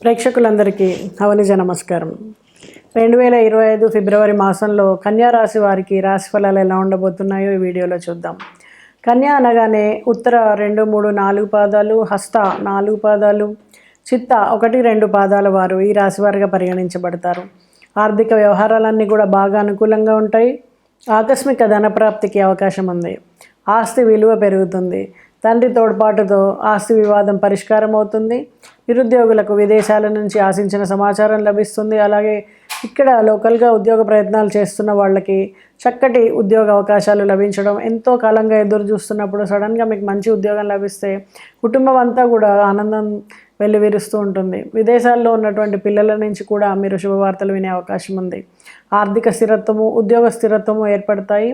ప్రేక్షకులందరికీ అవనిజ నమస్కారం. 2025 ఫిబ్రవరి మాసంలో కన్యా రాశి వారికి రాశి ఫలాలు ఎలా ఉండబోతున్నాయో ఈ వీడియోలో చూద్దాం. కన్యా అనగానే ఉత్తర 2, 3, 4 పాదాలు, హస్త 4 పాదాలు, చిత్త 1, 2 పాదాల వారు ఈ రాశి వారిగా పరిగణించబడతారు. ఆర్థిక వ్యవహారాలన్నీ కూడా బాగా అనుకూలంగా ఉంటాయి. ఆకస్మిక ధనప్రాప్తికి అవకాశం ఉంది. ఆస్తి విలువ పెరుగుతుంది. తండ్రి తోడ్పాటుతో ఆస్తి వివాదం పరిష్కారం అవుతుంది. నిరుద్యోగులకు విదేశాల నుంచి ఆశించిన సమాచారం లభిస్తుంది. అలాగే ఇక్కడ లోకల్గా ఉద్యోగ ప్రయత్నాలు చేస్తున్న వాళ్ళకి చక్కటి ఉద్యోగ అవకాశాలు లభించడం, ఎంతో కాలంగా ఎదురు చూస్తున్నప్పుడు సడన్గా మీకు మంచి ఉద్యోగం లభిస్తే కుటుంబం అంతా కూడా ఆనందం వెల్లివిరుస్తూ ఉంటుంది. విదేశాల్లో ఉన్నటువంటి పిల్లల నుంచి కూడా మీరు శుభవార్తలు వినే అవకాశం ఉంది. ఆర్థిక స్థిరత్వము, ఉద్యోగ స్థిరత్వము ఏర్పడతాయి.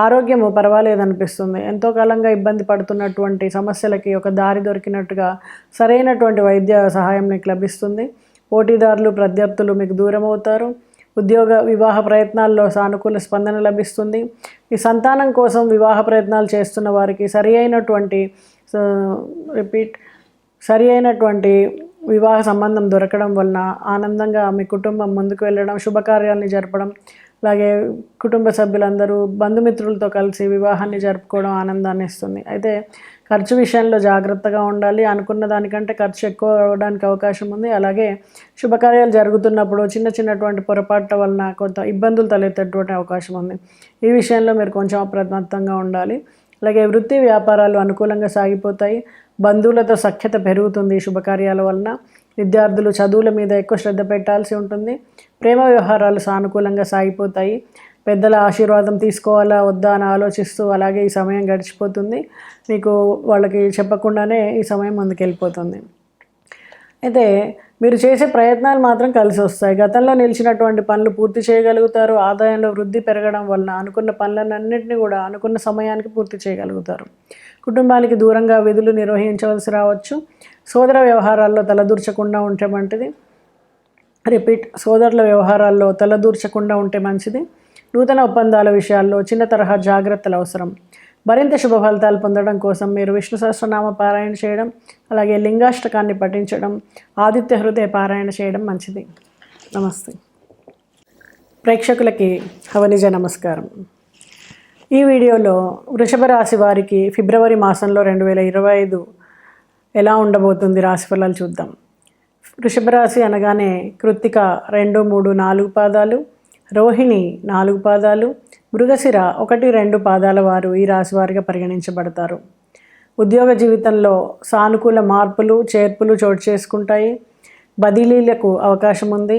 ఆరోగ్యము పర్వాలేదనిపిస్తుంది. ఎంతో కాలంగా ఇబ్బంది పడుతున్నటువంటి సమస్యలకి ఒక దారి దొరికినట్టుగా సరైనటువంటి వైద్య సహాయం మీకు లభిస్తుంది. పోటీదారులు, ప్రత్యర్థులు మీకు దూరం అవుతారు. ఉద్యోగ వివాహ ప్రయత్నాల్లో సానుకూల స్పందన లభిస్తుంది. ఈ సంతానం కోసం వివాహ ప్రయత్నాలు చేస్తున్న వారికి సరి అయినటువంటి వివాహ సంబంధం దొరకడం వలన ఆనందంగా మీ కుటుంబం ముందుకు వెళ్ళడం, శుభకార్యాలని జరపడం, అలాగే కుటుంబ సభ్యులందరూ బంధుమిత్రులతో కలిసి వివాహాన్ని జరుపుకోవడం ఆనందాన్ని ఇస్తుంది. అయితే ఖర్చు విషయంలో జాగ్రత్తగా ఉండాలి. అనుకున్న దానికంటే ఖర్చు ఎక్కువ అవడానికి అవకాశం ఉంది. అలాగే శుభకార్యాలు జరుగుతున్నప్పుడు చిన్నటువంటి పొరపాట్ల వలన కొంత ఇబ్బందులు తలెత్తేటువంటి అవకాశం ఉంది. ఈ విషయంలో మీరు కొంచెం అప్రమత్తంగా ఉండాలి. అలాగే వృత్తి వ్యాపారాలు అనుకూలంగా సాగిపోతాయి. బంధువులతో సఖ్యత పెరుగుతుంది శుభకార్యాల వలన. విద్యార్థులు చదువుల మీద ఎక్కువ శ్రద్ధ పెట్టాల్సి ఉంటుంది. ప్రేమ వ్యవహారాలు సానుకూలంగా సాగిపోతాయి. పెద్దల ఆశీర్వాదం తీసుకోవాలా వద్దా అని ఆలోచిస్తూ అలాగే ఈ సమయం గడిచిపోతుంది. మీకు వాళ్ళకి చెప్పకుండానే ఈ సమయం ముందుకెళ్ళిపోతుంది. అయితే మీరు చేసే ప్రయత్నాలు మాత్రం కలిసి వస్తాయి. గతంలో నిలిచినటువంటి పనులు పూర్తి చేయగలుగుతారు. ఆదాయంలో వృద్ధి పెరగడం వలన అనుకున్న పనులన్నింటినీ కూడా అనుకున్న సమయానికి పూర్తి చేయగలుగుతారు. కుటుంబానికి దూరంగా విధులు నిర్వహించవలసి రావచ్చు. సోదర వ్యవహారాల్లో తలదూర్చకుండా ఉంటే మంచిది. సోదరుల వ్యవహారాల్లో తలదూర్చకుండా ఉంటే మంచిది. నూతన ఒప్పందాల విషయాల్లో చిన్న తరహా జాగ్రత్తలు అవసరం. మరింత శుభ ఫలితాలు పొందడం కోసం మీరు విష్ణు సహస్రనామ పారాయణ చేయడం, అలాగే లింగాష్టకాన్ని పఠించడం, ఆదిత్య హృదయ పారాయణ చేయడం మంచిది. నమస్తే. ప్రేక్షకులకి అవనిజ నమస్కారం. ఈ వీడియోలో వృషభ రాశి వారికి ఫిబ్రవరి మాసంలో 2025 ఎలా ఉండబోతుంది రాశి ఫలాలు చూద్దాం. వృషభ రాశి అనగానే కృత్తిక 2, 3, 4 పాదాలు, రోహిణి 4 పాదాలు, మృగశిర 1, 2 పాదాల వారు ఈ రాశి వారిగా పరిగణించబడతారు. ఉద్యోగ జీవితంలో సానుకూల మార్పులు, చేర్పులు చోటు చేసుకుంటాయి. బదిలీలకు అవకాశం ఉంది.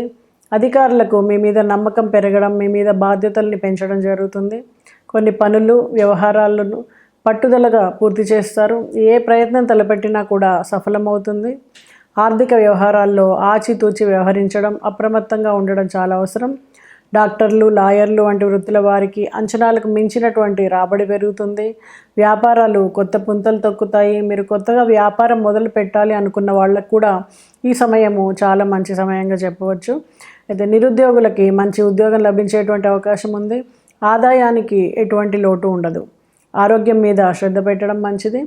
అధికారులకు మీ మీద నమ్మకం పెరగడం, మీ మీద బాధ్యతల్ని పెంచడం జరుగుతుంది. కొన్ని పనులు, వ్యవహారాలను పట్టుదలగా పూర్తి చేస్తారు. ఏ ప్రయత్నం తలపెట్టినా కూడా సఫలమవుతుంది. ఆర్థిక వ్యవహారాల్లో ఆచితూచి వ్యవహరించడం, అప్రమత్తంగా ఉండడం చాలా అవసరం. డాక్టర్లు, లాయర్లు వంటి వృత్తుల వారికి అంచనాలకు మించినటువంటి రాబడి పెరుగుతుంది. వ్యాపారాలు కొత్త పుంతలు తొక్కుతాయి. మీరు కొత్తగా వ్యాపారం మొదలు పెట్టాలి అనుకున్న వాళ్ళకు కూడా ఈ సమయము చాలా మంచి సమయంగా చెప్పవచ్చు. అయితే నిరుద్యోగులకి మంచి ఉద్యోగం లభించేటువంటి అవకాశం ఉంది. ఆదాయానికి ఎటువంటి లోటు ఉండదు. ఆరోగ్యం మీద శ్రద్ధ పెట్టడం మంచిది.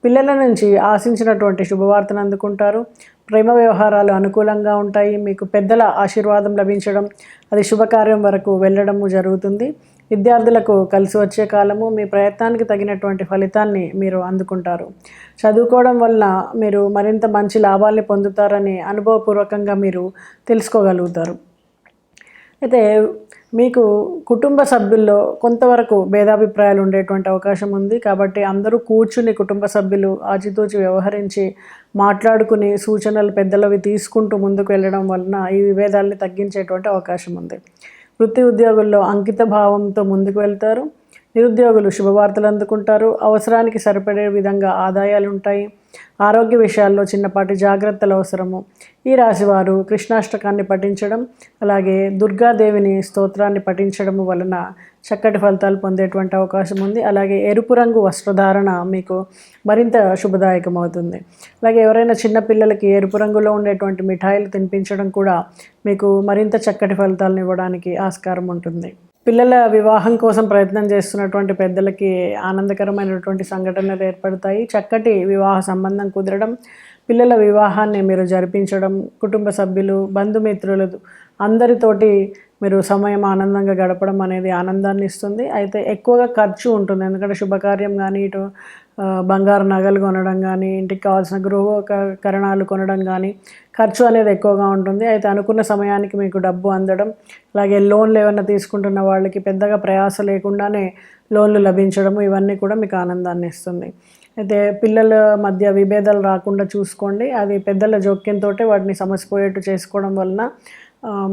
పిల్లల నుంచి ఆశించినటువంటి శుభవార్తను అందుకుంటారు. ప్రేమ వ్యవహారాలు అనుకూలంగా ఉంటాయి. మీకు పెద్దల ఆశీర్వాదం లభించడం, అది శుభకార్యం వరకు వెళ్ళడము జరుగుతుంది. విద్యార్థులకు కలిసి వచ్చే కాలము. మీ ప్రయత్నానికి తగినటువంటి ఫలితాన్ని మీరు అందుకుంటారు. చదువుకోవడం వల్ల మీరు మరింత మంచి లాభాల్ని పొందుతారని అనుభవపూర్వకంగా మీరు తెలుసుకోగలుగుతారు. అయితే మీకు కుటుంబ సభ్యుల్లో కొంతవరకు భేదాభిప్రాయాలు ఉండేటువంటి అవకాశం ఉంది. కాబట్టి అందరూ కూర్చుని కుటుంబ సభ్యులు ఆచితూచి వ్యవహరించి మాట్లాడుకుని సూచనలు పెద్దలవి తీసుకుంటూ ముందుకు వెళ్ళడం వలన ఈ విభేదాల్ని తగ్గించేటువంటి అవకాశం ఉంది. వృత్తి ఉద్యోగుల్లో అంకిత భావంతో ముందుకు వెళ్తారు. నిరుద్యోగులు శుభవార్తలు అందుకుంటారు. అవసరానికి సరిపడే విధంగా ఆదాయాలు ఉంటాయి. ఆరోగ్య విషయాల్లో చిన్నపాటి జాగ్రత్తలు అవసరము. ఈ రాశివారు కృష్ణాష్టకాన్ని పఠించడం, అలాగే దుర్గాదేవిని స్తోత్రాన్ని పఠించడం వలన చక్కటి ఫలితాలు పొందేటువంటి అవకాశం ఉంది. అలాగే ఎరుపు రంగు వస్త్రధారణ మీకు మరింత శుభదాయకం అవుతుంది. అలాగే ఎవరైనా చిన్నపిల్లలకి ఎరుపు రంగులో ఉండేటువంటి మిఠాయిలు తినిపించడం కూడా మీకు మరింత చక్కటి ఫలితాలను ఇవ్వడానికి ఆస్కారం ఉంటుంది. పిల్లల వివాహం కోసం ప్రయత్నం చేస్తున్నటువంటి పెద్దలకి ఆనందకరమైనటువంటి సంఘటనలు ఏర్పడతాయి. చక్కటి వివాహ సంబంధం కుదరడం, పిల్లల వివాహాన్ని మీరు జరిపించడం, కుటుంబ సభ్యులు, బంధుమిత్రులు అందరితోటి మీరు సమయం ఆనందంగా గడపడం అనేది ఆనందాన్ని ఇస్తుంది. అయితే ఎక్కువగా ఖర్చు ఉంటుంది, ఎందుకంటే శుభకార్యం కానీ, ఇటు బంగారు నగలు కొనడం కానీ, ఇంటికి కావాల్సిన గృహోపకరణాలు కొనడం కానీ ఖర్చు అనేది ఎక్కువగా ఉంటుంది. అయితే అనుకున్న సమయానికి మీకు డబ్బు అందడం, అలాగే లోన్లు ఏమైనా తీసుకుంటున్న వాళ్ళకి పెద్దగా ప్రయాస లేకుండానే లోన్లు లభించడము, ఇవన్నీ కూడా మీకు ఆనందాన్ని ఇస్తుంది. అయితే పిల్లల మధ్య విభేదాలు రాకుండా చూసుకోండి. అది పెద్దల జోక్యంతో వాటిని సమసిపోయేట్టు చేసుకోవడం వలన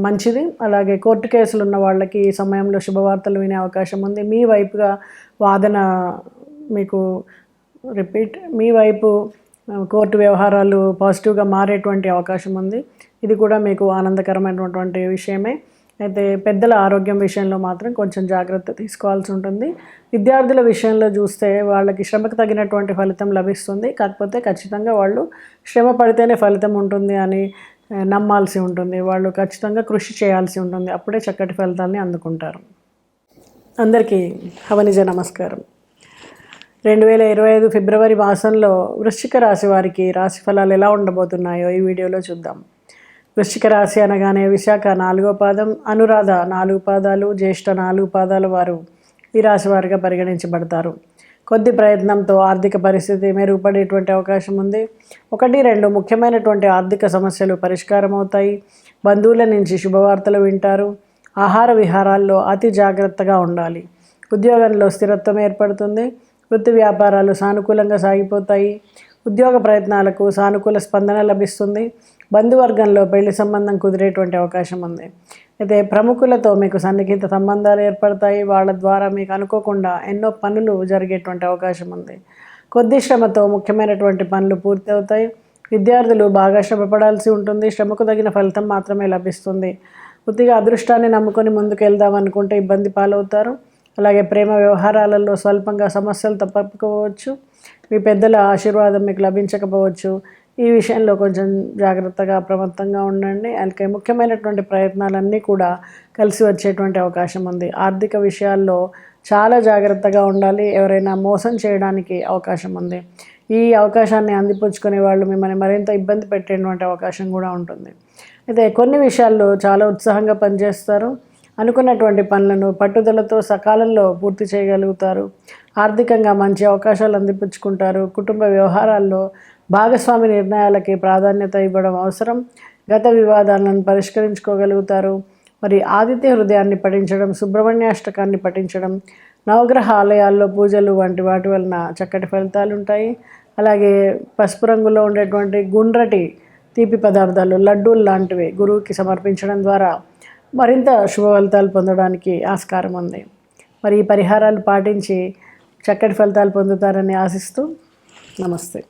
మంచిది. అలాగే కోర్టు కేసులు ఉన్న వాళ్ళకి ఈ సమయంలో శుభవార్తలు వినే అవకాశం ఉంది. మీ వైపుగా వాదన మీకు మీ వైపు కోర్టు వ్యవహారాలు పాజిటివ్గా మారేటువంటి అవకాశం ఉంది. ఇది కూడా మీకు ఆనందకరమైనటువంటి విషయమే. అయితే పెద్దల ఆరోగ్యం విషయంలో మాత్రం కొంచెం జాగ్రత్త తీసుకోవాల్సి ఉంటుంది. విద్యార్థుల విషయంలో చూస్తే వాళ్ళకి శ్రమకు తగినటువంటి ఫలితం లభిస్తుంది. కాకపోతే ఖచ్చితంగా వాళ్ళు శ్రమ పడితేనే ఫలితం ఉంటుంది అని నమ్మాల్సి ఉంటుంది. వాళ్ళు ఖచ్చితంగా కృషి చేయాల్సి ఉంటుంది. అప్పుడే చక్కటి ఫలితాన్ని అందుకుంటారు. అందరికీ హవనిజ నమస్కారం. 2025 ఫిబ్రవరి మాసంలో వృశ్చిక రాశి వారికి రాశి ఫలాలు ఎలా ఉండబోతున్నాయో ఈ వీడియోలో చూద్దాం. వృశ్చిక రాశి అనగానే విశాఖ 4వ పాదం, అనురాధ 4 పాదాలు, జ్యేష్ఠ 4 పాదాల వారు ఈ రాశి వారిగా పరిగణించబడతారు. కొద్ది ప్రయత్నంతో ఆర్థిక పరిస్థితి మెరుగుపడేటువంటి అవకాశం ఉంది. 1-2 ముఖ్యమైనటువంటి ఆర్థిక సమస్యలు పరిష్కారం అవుతాయి. బంధువుల నుంచి శుభవార్తలు వింటారు. ఆహార విహారాల్లో అతి జాగ్రత్తగా ఉండాలి. ఉద్యోగంలో స్థిరత్వం ఏర్పడుతుంది. వృత్తి వ్యాపారాలు సానుకూలంగా సాగిపోతాయి. ఉద్యోగ ప్రయత్నాలకు సానుకూల స్పందన లభిస్తుంది. బంధువర్గంలో పెళ్లి సంబంధం కుదిరేటువంటి అవకాశం ఉంది. అయితే ప్రముఖులతో మీకు సన్నిహిత సంబంధాలు ఏర్పడతాయి. వాళ్ళ ద్వారా మీకు అనుకోకుండా ఎన్నో పనులు జరిగేటువంటి అవకాశం ఉంది. కొద్ది శ్రమతో ముఖ్యమైనటువంటి పనులు పూర్తి అవుతాయి. విద్యార్థులు బాగా శ్రమపడాల్సి ఉంటుంది. శ్రమకు తగిన ఫలితం మాత్రమే లభిస్తుంది. కొద్దిగా అదృష్టాన్ని నమ్ముకొని ముందుకు వెళ్దాం అనుకుంటే ఇబ్బంది పాలవుతారు. అలాగే ప్రేమ వ్యవహారాలలో స్వల్పంగా సమస్యలు తప్పకపోవచ్చు. మీ పెద్దల ఆశీర్వాదం మీకు లభించకపోవచ్చు. ఈ విషయంలో కొంచెం జాగ్రత్తగా అప్రమత్తంగా ఉండండి. అలాగే ముఖ్యమైనటువంటి ప్రయత్నాలన్నీ కూడా కలిసి వచ్చేటువంటి అవకాశం ఉంది. ఆర్థిక విషయాల్లో చాలా జాగ్రత్తగా ఉండాలి. ఎవరైనా మోసం చేయడానికి అవకాశం ఉంది. ఈ అవకాశాన్ని అందిపుచ్చుకునే వాళ్ళు మిమ్మల్ని మరింత ఇబ్బంది పెట్టేటువంటి అవకాశం కూడా ఉంటుంది. అయితే కొన్ని విషయాల్లో చాలా ఉత్సాహంగా పనిచేస్తారు. అనుకున్నటువంటి పనులను పట్టుదలతో సకాలంలో పూర్తి చేయగలుగుతారు. ఆర్థికంగా మంచి అవకాశాలు అందిపుచ్చుకుంటారు. కుటుంబ వ్యవహారాల్లో భాగస్వామి నిర్ణయాలకి ప్రాధాన్యత ఇవ్వడం అవసరం. గత వివాదాలను పరిష్కరించుకోగలుగుతారు. మరి ఆదిత్య హృదయాన్ని పఠించడం, సుబ్రహ్మణ్యాష్టకాన్ని పఠించడం, నవగ్రహ ఆలయాల్లో పూజలు వంటి వాటి వలన చక్కటి ఫలితాలు ఉంటాయి. అలాగే పసుపు రంగులో ఉండేటువంటి గుండ్రటి తీపి పదార్థాలు, లడ్డూలు లాంటివి గురువుకి సమర్పించడం ద్వారా మరింత శుభ ఫలితాలు పొందడానికి ఆస్కారం ఉంది. మరి ఈ పరిహారాలు పాటించి చక్కటి ఫలితాలు పొందుతారని ఆశిస్తూ నమస్తే.